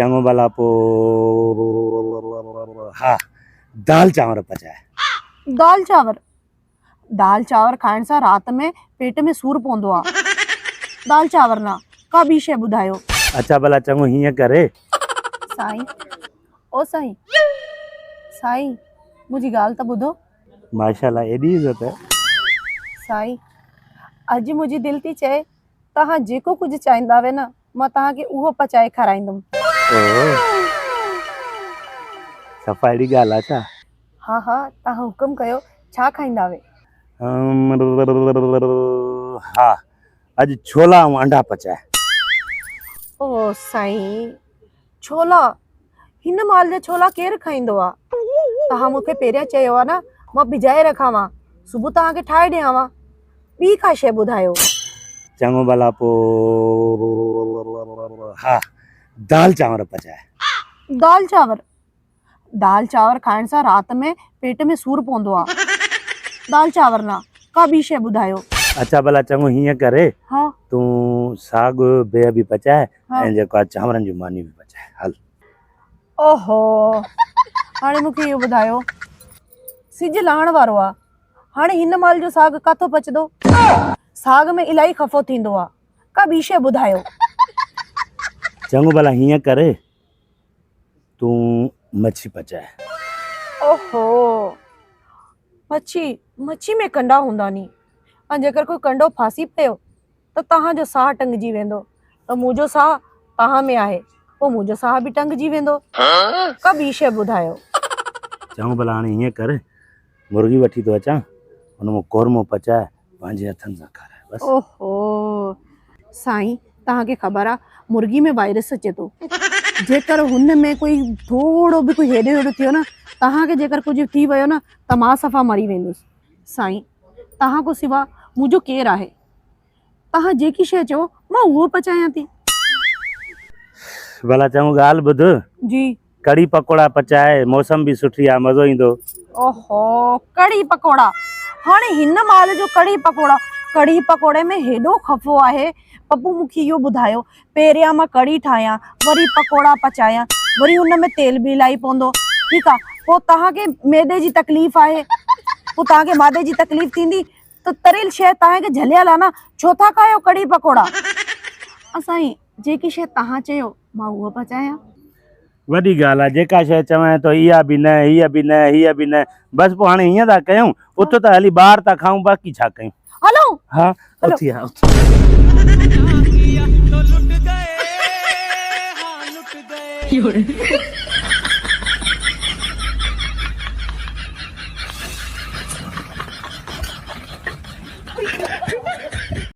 चङो भला पो हा दाल चांवर पचाए। दाल चावर? दाल चावर खाइण सां राति में पेट में सूर पवंदो आहे। दाल चावर ना का ॿी शइ ॿुधायो। अच्छा भला चङो हीअं करे। साईं, ओ साईं, साईं मुंहिंजी ॻाल्हि त ॿुधो। माशाल्लाह एॾी इज़त है। साईं, अॼु मुंहिंजी दिलि थी चए तव्हां जेको कुझु चाहींदा वे न मां तव्हांखे उहो पचाए खाराईंदुमि। सफ़ा अहिड़ी ॻाल्हि आहे छा? हा हा, तव्हां हुकुम कयो, छा खाईंदा वे? हा अॼु छोला ऐं अंडा पचाए। ओ साईं, छोला? हिन माल जा छोला केरु खाईंदो आहे? तव्हां मूंखे पहिरियां चयो आहे न मां भिजाए रखांवा, सुबुह तव्हांखे ठाहे ॾियांवा। ॿी का शइ ॿुधायो। चङो भला पो हा दाल चांवर पचाए। दाल चावर? दाल चावर खाइण सां राति में पेट में सूर पवंदो आहे। दाल चावर ना का ॿी शइ ॿुधायो। अच्छा भला चङो हीअं करे। हाँ तूं साग बिह बि पचाए हाँ। ऐं जेको आहे चांवरनि जी मानी बि पचाए हल। ओहो, हाणे मूंखे इहो ॿुधायो, सिज लहण वारो आहे, हाणे हिन माल जो साग काथो पचदो? साग में इलाही खफ़ो थींदो आहे, का ॿी शइ ॿुधायो। चङो भला हीअं करे तूं मच्छी पचाए। ओहो, मच्छी में कंडा हूंदा नी, ऐं जेकर कोई कंडो फासी पियो त तव्हांजो साह टंगिजी वेंदो, त मुंहिंजो साह तव्हां में आहे, पोइ मुंहिंजो साह बि टंगिजी वेंदो। का ॿी शइ ॿुधायो। चङो भला हाणे हीअं कर, मुर्गी वठी थो अचां, हुन मां कोरमो पचाए पंहिंजे हथनि सां खाराए बस। ओहो साईं, तव्हांखे ख़बर आहे मुर्गी में वायरस अचे थो, जेकर हुन में कोई थोड़ो बि कोई हेॾो हेॾो थियो न, तव्हांखे जेकर कुझु थी वियो न त मां सफ़ा मरी वेंदुसि। साईं, तव्हां खां सिवा मुंहिंजो केरु आहे? तव्हां जेकी शइ चओ मां उहो पचायां थी। भला चङो ॻाल्हि ॿुध जी। कढ़ी पकोड़ा पचाए, मौसम बि सुठी आहे, मज़ो ईंदो। ओहो, कढ़ी पकोड़ा? हाणे हिन माल जो कढ़ी पकोड़े में हेॾो खफ़ो आहे। पप्पू मूंखे इहो ॿुधायो, पहिरियां मां कढ़ी ठाहियां, वरी पकोड़ा पचायां, वरी हुन में तेल बि इलाही पवंदो, ठीकु आहे, पोइ तव्हांखे मैदे जी तकलीफ़ आहे, पोइ तव्हांखे मादे जी तकलीफ़ थींदी त तरियल शइ तव्हांखे झलियल आहे न, छो था खायो कढ़ी पकोड़ा? साईं, जेकी शइ तव्हां चयो मां उहो पचायां। वॾी ॻाल्हि आहे, जेका शइ चवां तो इहा बि न, हीअ बि न, हीअ बि न, बसि पोइ हाणे हीअं था कयूं, उथो त हली ॿाहिरि था खाऊं, बाक़ी छा कयूं। हलो हा हलो। उथी हा उथी।